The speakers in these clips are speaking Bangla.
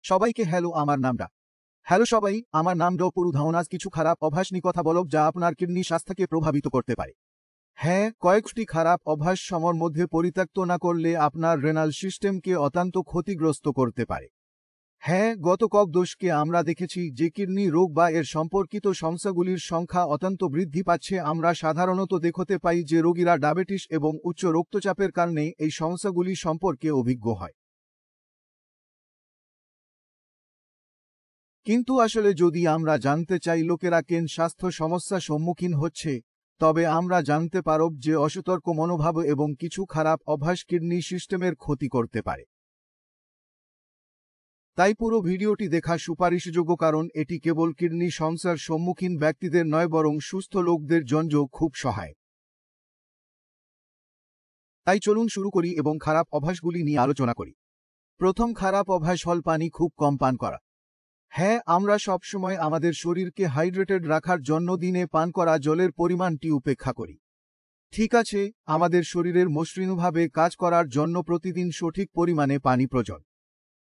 সবাইকে হ্যালো, আমার নামটা হ্যালো সবাই, আমার নাম ডপুরু ধাওনাজ। কিছু খারাপ অভ্যাস নিয়ে কথা বলব যা আপনার কিডনি স্বাস্থ্যকে প্রভাবিত করতে পারে। হ্যাঁ, কয়েকটি খারাপ অভ্যাস সময়ের মধ্যে পরিত্যক্ত না করলে আপনার রেনাল সিস্টেমকে অত্যন্ত ক্ষতিগ্রস্ত করতে পারে। হ্যাঁ, গত কয়েক দশকে আমরা দেখেছি যে কিডনি রোগ বা এর সম্পর্কিত সমস্যাগুলির সংখ্যা অত্যন্ত বৃদ্ধি পাচ্ছে। আমরা সাধারণত দেখতে পাই যে রোগীরা ডায়াবেটিস এবং উচ্চ রক্তচাপের কারণে এই সমস্যাগুলি সম্পর্কে অভিজ্ঞ হয়। কিন্তু আসলে যদি আমরা জানতে চাই লোকেরা কেন স্বাস্থ্য সমস্যার সম্মুখীন হচ্ছে, তবে আমরা জানতে পারব যে অসতর্ক মনোভাব এবং কিছু খারাপ অভ্যাস কিডনি সিস্টেমের ক্ষতি করতে পারে। তাই পুরো ভিডিওটি দেখা সুপারিশযোগ্য, কারণ এটি কেবল কিডনি সমস্যার সম্মুখীন ব্যক্তিদের নয় বরং সুস্থ লোকদের জন্য খুব সহায়ক। তাই চলুন শুরু করি এবং খারাপ অভ্যাসগুলি নিয়ে আলোচনা করি। প্রথম খারাপ অভ্যাস হল পানি খুব কম পান করা। হ্যাঁ, আমরা সবসময় আমাদের শরীরকে হাইড্রেটেড রাখার জন্য দিনে পান করা জলের পরিমাণটি উপেক্ষা করি। ঠিক আছে, আমাদের শরীরের মসৃণভাবে কাজ করার জন্য প্রতিদিন সঠিক পরিমাণে পানি প্রয়োজন।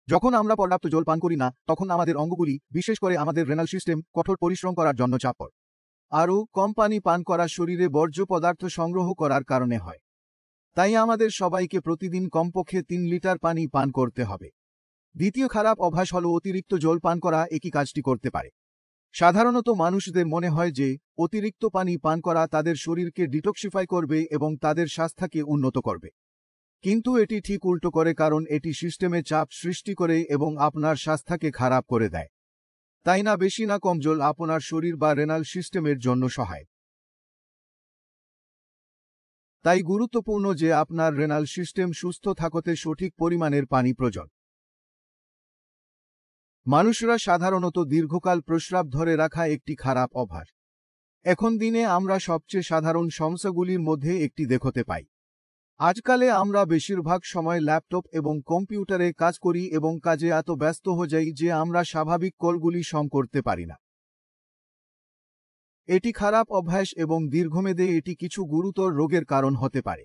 যখন আমরা পর্যাপ্ত জল পান করি না, তখন আমাদের অঙ্গগুলি, বিশেষ করে আমাদের রেনাল সিস্টেম, কঠোর পরিশ্রম করার জন্য চাপ পড়ে। আরও কম পানি পান করা শরীরে বর্জ্য পদার্থ সংগ্রহ করার কারণে হয়। তাই আমাদের সবাইকে প্রতিদিন কমপক্ষে 3 লিটার পানি পান করতে হবে। দ্বিতীয় খারাপ অভ্যাস হল অতিরিক্ত জল পান করা। একই কাজটি করতে পারে। সাধারণত মানুষদের মনে হয় যে অতিরিক্ত পানি পান করা তাদের শরীরকে ডিটক্সিফাই করবে এবং তাদের স্বাস্থ্যকে উন্নত করবে। কিন্তু এটি ঠিক উল্টো করে, কারণ এটি সিস্টেমে চাপ সৃষ্টি করে এবং আপনার স্বাস্থ্যকে খারাপ করে দেয়। তাই না বেশি না কম জল আপনার শরীর বা রেনাল সিস্টেমের জন্য সহায়ক। তাই গুরুত্বপূর্ণ যে আপনার রেনাল সিস্টেম সুস্থ থাকতে সঠিক পরিমাণের পানি প্রয়োজন। মানুষরা সাধারণত দীর্ঘকাল প্রস্রাব ধরে রাখা একটি খারাপ অভ্যাস। এখন দিনে আমরা সবচেয়ে সাধারণ সমস্যাগুলির মধ্যে একটি দেখতে পাই। আজকালে আমরা বেশিরভাগ সময় ল্যাপটপ এবং কম্পিউটারে কাজ করি এবং কাজে এত ব্যস্ত হয়ে যাই যে আমরা স্বাভাবিক কলগুলি করতে পারি না। এটি খারাপ অভ্যাস এবং দীর্ঘমেয়াদে এটি কিছু গুরুতর রোগের কারণ হতে পারে।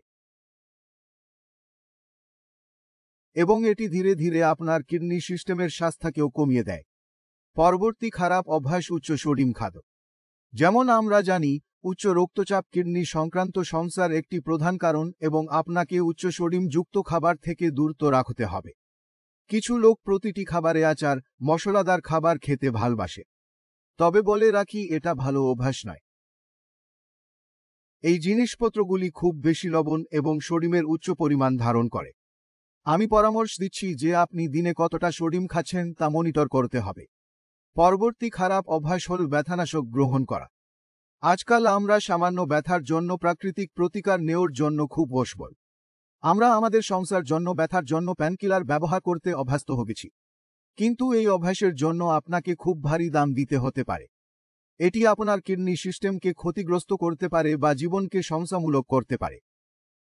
এবং এটি ধীরে ধীরে আপনার কিডনি সিস্টেমের স্বাস্থ্যকেও কমিয়ে দেয়। পরবর্তী খারাপ অভ্যাস উচ্চ সোডিয়াম খাদ্য। যেমন আমরা জানি, উচ্চ রক্তচাপ কিডনি সংক্রান্ত সমস্যার একটি প্রধান কারণ এবং আপনাকে উচ্চ সোডিয়ামযুক্ত খাবার থেকে দূরত রাখতে হবে। কিছু লোক প্রতিটি খাবারে আচার, মশলাদার খাবার খেতে ভালবাসে। তবে বলে রাখি, এটা ভালো অভ্যাস নয়। এই জিনিসপত্রগুলি খুব বেশি লবণ এবং সোডিয়ামের উচ্চ পরিমাণ ধারণ করে। আমি পরামর্শ দিচ্ছি যে আপনি দিনে কতটা সোডিয়াম খাচ্ছেন তা মনিটর করতে হবে। পরবর্তী খারাপ অভ্যাস হল ব্যথানাশক গ্রহণ করা। আজকাল আমরা সামান্য ব্যথার জন্য প্রাকৃতিক প্রতিকার নেওয়ার জন্য খুব অসবল। আমরা আমাদের সমস্যার জন্য ব্যথার জন্য প্যানকিলার ব্যবহার করতে অভ্যস্ত হয়ে গেছি। কিন্তু এই অভ্যাসের জন্য আপনাকে খুব ভারী দাম দিতে হতে পারে। এটি আপনার কিডনি সিস্টেমকে ক্ষতিগ্রস্ত করতে পারে বা জীবনকে সমস্যামূলক করতে পারে।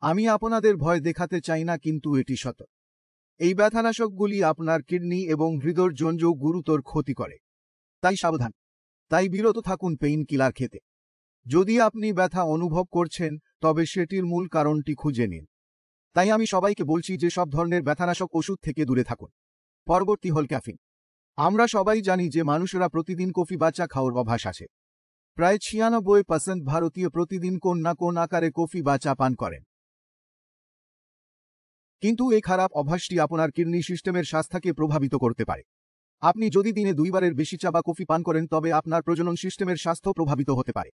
আমি আপনাদের ভয় দেখাতে চাই না, কিন্তু এটি সত্য। এই ব্যথানাশকগুলি আপনার কিডনি এবং হৃদয়ের জন্য গুরুতর ক্ষতি করে। তাই সাবধান। তাই বিরত থাকুন পেইন কিলার খেতে। যদি আপনি ব্যথা অনুভব করছেন, তবে সেটির মূল কারণটি খুঁজে নিন। তাই আমি সবাইকে বলছি যে সব ধরনের ব্যথানাশক ওষুধ থেকে দূরে থাকুন। পরবর্তী হল ক্যাফিন। আমরা সবাই জানি যে মানুষেরা প্রতিদিন কফি বা চা খাওয়ার অভ্যাস আছে। প্রায় 96% ভারতীয় প্রতিদিন কোন না কোন আকারে কফি বা চা পান করেন। কিন্তু এই খারাপ অভ্যাসটি আপনার কিডনি সিস্টেমের স্বাস্থ্যকে প্রভাবিত করতে পারে। আপনি যদি দিনে 2 বারের বেশি চা বা কফি পান করেন, তবে আপনার প্রজনন সিস্টেমের স্বাস্থ্য প্রভাবিত হতে পারে।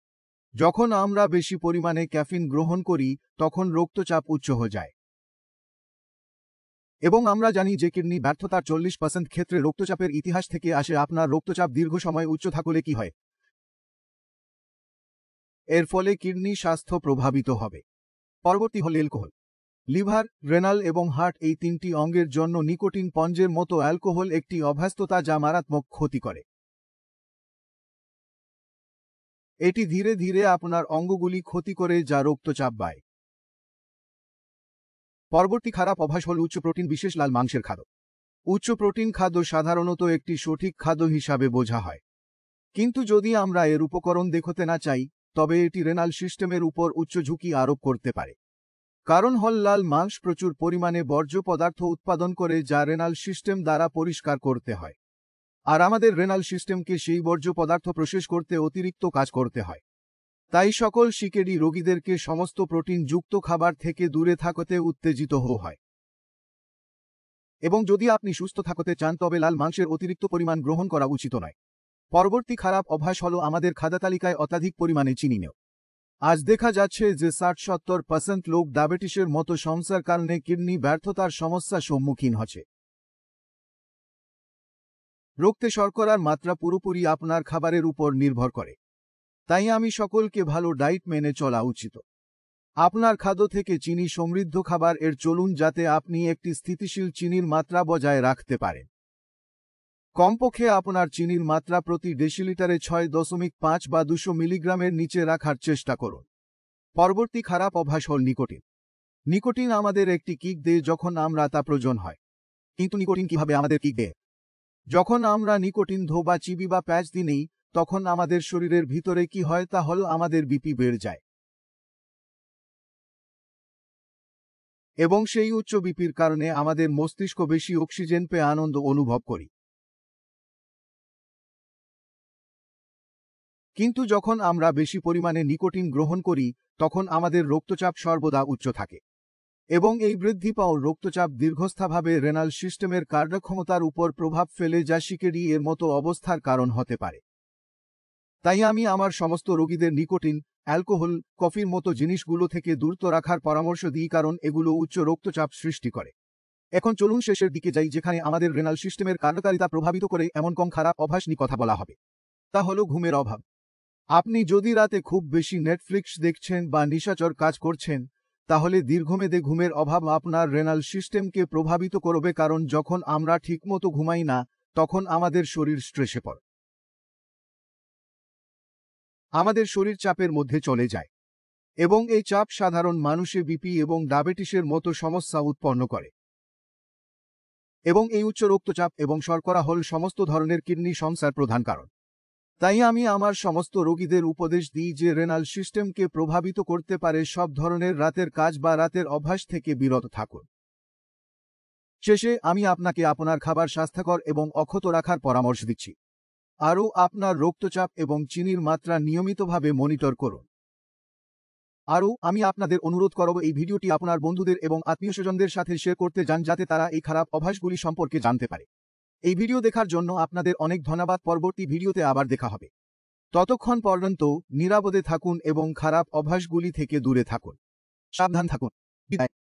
যখন আমরা বেশি পরিমাণে ক্যাফিন গ্রহণ করি, তখন রক্তচাপ উচ্চ হয়ে যায়। এবং আমরা জানি যে কিডনি ব্যর্থতার 40% ক্ষেত্রে রক্তচাপের ইতিহাস থেকে আসে। আপনার রক্তচাপ দীর্ঘ সময় উচ্চ থাকলে কি হয়? এর ফলে কিডনি স্বাস্থ্য প্রভাবিত হবে। পরবর্তী হল অ্যালকোহল। লিভার, রেনাল এবং হার্ট এই 3টি অঙ্গের জন্য নিকোটিন পঞ্জের মতো অ্যালকোহল একটি অভ্যস্ততা যা মারাত্মক ক্ষতি করে। এটি ধীরে ধীরে আপনার অঙ্গগুলি ক্ষতি করে যা রক্তচাপ বাড়ায়। পরবর্তী খারাপ অভ্যাস হল উচ্চ প্রোটিন, বিশেষ লাল মাংসের খাদ্য। উচ্চ প্রোটিন খাদ্য সাধারণত একটি সঠিক খাদ্য হিসাবে বোঝা হয়। কিন্তু যদি আমরা এর উপকরণ দেখতে না চাই, তবে এটি রেনাল সিস্টেমের উপর উচ্চ ঝুঁকি আরোপ করতে পারে। কারণ হল লাল মাংস প্রচুর পরিমাণে বর্জ্য পদার্থ উৎপাদন করে যা রেনাল সিস্টেম দ্বারা পরিষ্কার করতে হয়। আর আমাদের রেনাল সিস্টেমকে সেই বর্জ্য পদার্থ প্রসেস করতে অতিরিক্ত কাজ করতে হয়। তাই সকল সিকেডি রোগীদেরকে সমস্ত প্রোটিনযুক্ত খাবার থেকে দূরে থাকতে উত্তেজিত হয়। এবং যদি আপনি সুস্থ থাকতে চান তবে লাল মাংসের অতিরিক্ত পরিমাণ গ্রহণ করা উচিত নয়। পরবর্তী খারাপ অভ্যাস হল আমাদের খাদ্যতালিকায় অত্যাধিক পরিমাণে চিনি নেওয়া। আজ দেখা যাচ্ছে যে 60-70% লোক ডায়াবেটিসের মতো সমস্যার কারণে কিডনি ব্যর্থতার সমস্যার সম্মুখীন হচ্ছে। রক্তে শর্করার মাত্রা পুরোপুরি আপনার খাবারের উপর নির্ভর করে। তাই আমি সকলকে ভালো ডায়েট মেনে চলা উচিত। আপনার খাদ্য থেকে চিনি সমৃদ্ধ খাবার চলুন যাতে আপনি একটি স্থিতিশীল চিনির মাত্রা বজায় রাখতে পারেন। কমপক্ষে আপনার চিনির মাত্রা প্রতি ডেসিলিটারে 6.5 বা 200 মিলিগ্রামের নিচে রাখার চেষ্টা করুন। পরবর্তী খারাপ অভ্যাস হল নিকোটিন। নিকোটিন আমাদের একটি কিক দেয় যখন আমরা তা প্রয়োজন হয়। কিন্তু নিকোটিন কিভাবে আমাদের কিক দেয়? যখন আমরা নিকোটিন বা চিবি বা প্যাচ দিই তখন আমাদের শরীরের ভিতরে কি হয় তা হল আমাদের বিপি বেড়ে যায় এবং সেই উচ্চ বিপির কারণে আমাদের মস্তিষ্ক বেশি অক্সিজেন পেয়ে আনন্দ অনুভব করি। কিন্তু যখন আমরা বেশি পরিমাণে নিকোটিন গ্রহণ করি তখন আমাদের রক্তচাপ সর্বদা উচ্চ থাকে এবং এই বৃদ্ধি পাওয়া রক্তচাপ দীর্ঘস্থায়ীভাবে রেনাল সিস্টেমের কার্যক্ষমতার উপর প্রভাব ফেলে যা সিকেডি এর মতো অবস্থার কারণ হতে পারে। তাই আমি আমার সমস্ত রোগীদের নিকোটিন, অ্যালকোহল, কফির মতো জিনিসগুলো থেকে দূরত রাখার পরামর্শ দিই কারণ এগুলো উচ্চ রক্তচাপ সৃষ্টি করে। এখন চলুন শেষের দিকে যাই যেখানে আমাদের রেনাল সিস্টেমের কার্যকারিতা প্রভাবিত করে এমন কম খারাপ অভ্যাস নিয়ে কথা বলা হবে। তা হল ঘুমের অভাব। আপনি যদি রাতে খুব বেশি নেটফ্লিক্স দেখছেন বা নিশাচর কাজ করছেন তাহলে দীর্ঘমেয়াদে ঘুমের অভাব আপনার রেনাল সিস্টেমকে প্রভাবিত করবে কারণ যখন আমরা ঠিকমতো ঘুমাই না তখন আমাদের শরীর স্ট্রেসে পড়ে। আমাদের শরীর চাপের মধ্যে চলে যায় এবং এই চাপ সাধারণ মানুষে বিপি এবং ডায়াবেটিসের মতো সমস্যা উৎপন্ন করে এবং এই উচ্চ রক্তচাপ এবং শর্করা হল সমস্ত ধরনের কিডনি সমস্যার প্রধান কারণ। তাই আমি আমার সমস্ত রোগীদের উপদেশ দিই যে রেনাল সিস্টেমকে প্রভাবিত করতে পারে সব ধরনের রাতের কাজ বা রাতের অভ্যাস থেকে বিরত থাকুন। শেষে আমি আপনাকে আপনার খাবার স্বাস্থ্যকর এবং অক্ষত রাখার পরামর্শ দিচ্ছি। আরও আপনার রক্তচাপ এবং চিনির মাত্রা নিয়মিতভাবে মনিটর করুন। আরও আমি আপনাদের অনুরোধ করব এই ভিডিওটি আপনার বন্ধুদের এবং আত্মীয়স্বজনদের সাথে শেয়ার করতে যান যাতে তারা এই খারাপ অভ্যাসগুলি সম্পর্কে জানতে পারে। এই ভিডিও দেখার জন্য আপনাদের অনেক ধন্যবাদ। পরবর্তী ভিডিওতে আবার দেখা হবে। ততক্ষণ পর্যন্ত নিরাপদে থাকুন এবং খারাপ অভ্যাসগুলি থেকে দূরে থাকুন। সাবধান থাকুন। বিদায়।